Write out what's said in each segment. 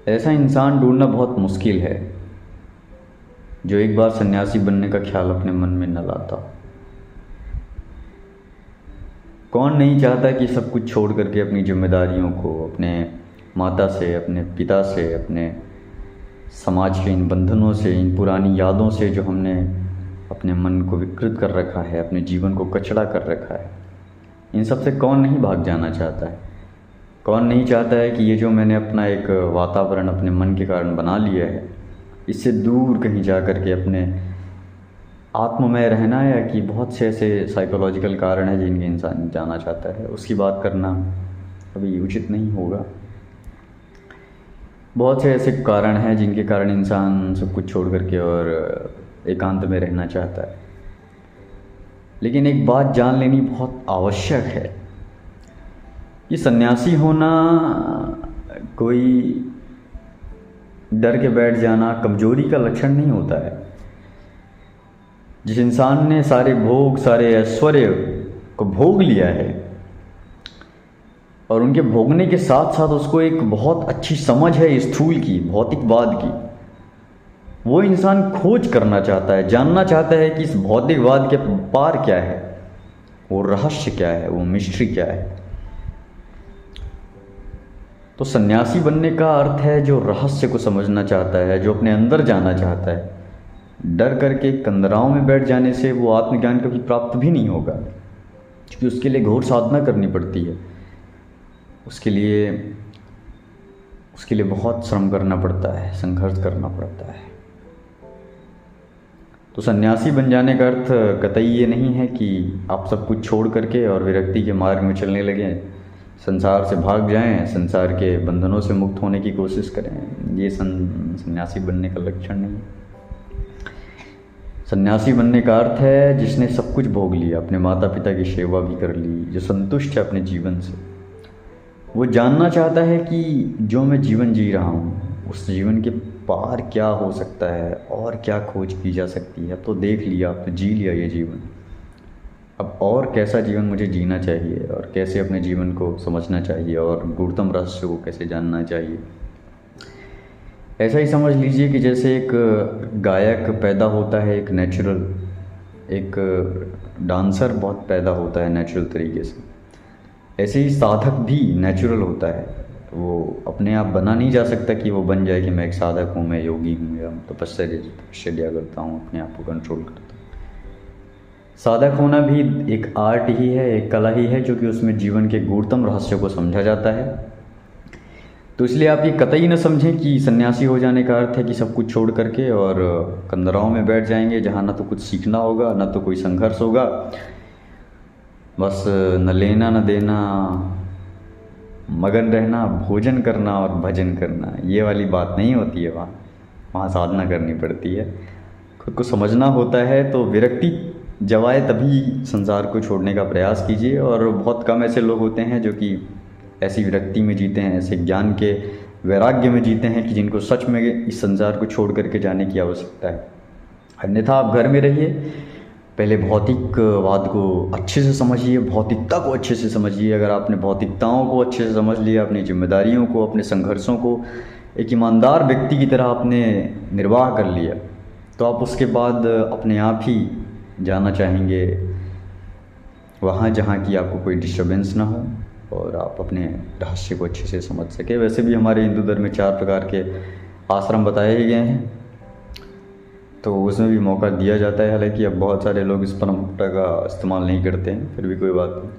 ऐसा इंसान ढूंढना बहुत मुश्किल है जो एक बार सन्यासी बनने का ख्याल अपने मन में न लाता। कौन नहीं चाहता कि सब कुछ छोड़ करके अपनी जिम्मेदारियों को, अपने माता से, अपने पिता से, अपने समाज के इन बंधनों से, इन पुरानी यादों से जो हमने अपने मन को विकृत कर रखा है, अपने जीवन को कचड़ा कर रखा है, इन सब से कौन नहीं भाग जाना चाहता है। कौन नहीं चाहता है कि ये जो मैंने अपना एक वातावरण अपने मन के कारण बना लिया है, इससे दूर कहीं जा कर के अपने आत्ममय रहना है, कि बहुत से ऐसे साइकोलॉजिकल कारण हैं जिनके इंसान जाना चाहता है, उसकी बात करना अभी उचित नहीं होगा। बहुत से ऐसे कारण हैं जिनके कारण इंसान सब कुछ छोड़ करके और एकांत में रहना चाहता है। लेकिन एक बात जान लेनी बहुत आवश्यक है कि सन्यासी होना कोई डर के बैठ जाना कमजोरी का लक्षण नहीं होता है। जिस इंसान ने सारे भोग, सारे ऐश्वर्य को भोग लिया है और उनके भोगने के साथ साथ उसको एक बहुत अच्छी समझ है स्थूल की, भौतिकवाद की, वो इंसान खोज करना चाहता है, जानना चाहता है कि इस भौतिकवाद के पार क्या है, वो रहस्य क्या है, वो मिस्ट्री क्या है। तो सन्यासी बनने का अर्थ है जो रहस्य को समझना चाहता है, जो अपने अंदर जाना चाहता है। डर करके कंदराओं में बैठ जाने से वो आत्मज्ञान कभी प्राप्त भी नहीं होगा, क्योंकि उसके लिए घोर साधना करनी पड़ती है, उसके लिए बहुत श्रम करना पड़ता है, संघर्ष करना पड़ता है। तो सन्यासी बन जाने का अर्थ कतई ये नहीं है कि आप सब कुछ छोड़ करके और विरक्ति के मार्ग में चलने लगें, संसार से भाग जाएं, संसार के बंधनों से मुक्त होने की कोशिश करें। ये सन्यासी बनने का लक्षण नहीं है। सन्यासी बनने का अर्थ है जिसने सब कुछ भोग लिया, अपने माता पिता की सेवा भी कर ली, जो संतुष्ट है अपने जीवन से। वो जानना चाहता है कि जो मैं जीवन जी रहा हूँ उस जीवन के पार क्या हो सकता है और क्या खोज की जा सकती है। तो देख लिया, अब तो जी लिया ये जीवन, अब और कैसा जीवन मुझे जीना चाहिए और कैसे अपने जीवन को समझना चाहिए और गूढ़तम रहस्य को कैसे जानना चाहिए। ऐसा ही समझ लीजिए कि जैसे एक गायक पैदा होता है, एक नेचुरल, एक डांसर बहुत पैदा होता है नेचुरल तरीके से, ऐसे ही साधक भी नेचुरल होता है। वो अपने आप बना नहीं जा सकता कि वो बन जाए कि मैं एक साधक हूँ, मैं योगी हूँ या तपस्या करता हूँ, अपने आप को कंट्रोल करता हूँ। साधक होना भी एक आर्ट ही है, एक कला ही है, क्योंकि उसमें जीवन के गूढ़तम रहस्य को समझा जाता है। तो इसलिए आप ये कतई न समझें कि सन्यासी हो जाने का अर्थ है कि सब कुछ छोड़ करके और कंदराओं में बैठ जाएंगे, जहाँ ना तो कुछ सीखना होगा, ना तो कोई संघर्ष होगा, बस न लेना न देना, मगन रहना, भोजन करना और भजन करना। ये वाली बात नहीं होती है। वहाँ साधना करनी पड़ती है, खुद को समझना होता है। तो विरक्ति जब आए तभी संसार को छोड़ने का प्रयास कीजिए। और बहुत कम ऐसे लोग होते हैं जो कि ऐसी विरक्ति में जीते हैं, ऐसे ज्ञान के वैराग्य में जीते हैं कि जिनको सच में इस संसार को छोड़ करके जाने की आवश्यकता है। अन्यथा आप घर में रहिए, पहले भौतिकवाद को अच्छे से समझिए, भौतिकता को अच्छे से समझिए। अगर आपने भौतिकताओं को अच्छे से समझ लिया, अपनी जिम्मेदारियों को, अपने संघर्षों को एक ईमानदार व्यक्ति की तरह आपने निर्वाह कर लिया, तो आप उसके बाद अपने आप ही जाना चाहेंगे वहाँ जहाँ की आपको कोई डिस्टर्बेंस ना हो और आप अपने रहस्य को अच्छे से समझ सके। वैसे भी हमारे हिंदू धर्म में 4 प्रकार के आश्रम बताए ही गए हैं, तो उसमें भी मौका दिया जाता है। हालांकि अब बहुत सारे लोग इस परंपरा का इस्तेमाल नहीं करते हैं, फिर भी कोई बात नहीं।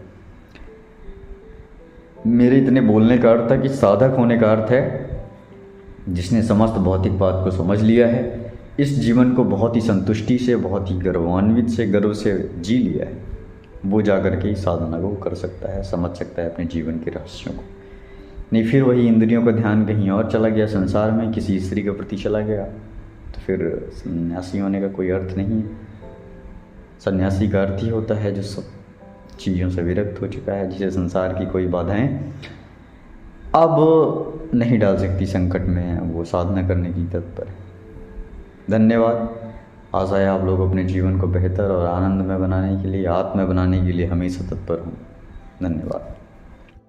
मेरे इतने बोलने का अर्थ था कि साधक होने का अर्थ है जिसने समस्त भौतिक बात को समझ लिया है, इस जीवन को बहुत ही संतुष्टि से, बहुत ही गर्व से जी लिया है, वो जा कर के ही साधना को कर सकता है, समझ सकता है अपने जीवन के रहस्यों को। नहीं फिर वही इंद्रियों का ध्यान कहीं और चला गया, संसार में किसी स्त्री के प्रति चला गया, तो फिर सन्यासी होने का कोई अर्थ नहीं है। सन्यासी का अर्थ ही होता है जो सब चीज़ों से विरक्त हो चुका है, जिसे संसार की कोई बाधाएं अब नहीं डाल सकती संकट में, वो साधना करने की तत्पर है। धन्यवाद। आशा है आप लोग अपने जीवन को बेहतर और आनंदमय बनाने के लिए, आत्ममय बनाने के लिए हमेशा तत्पर हों। धन्यवाद।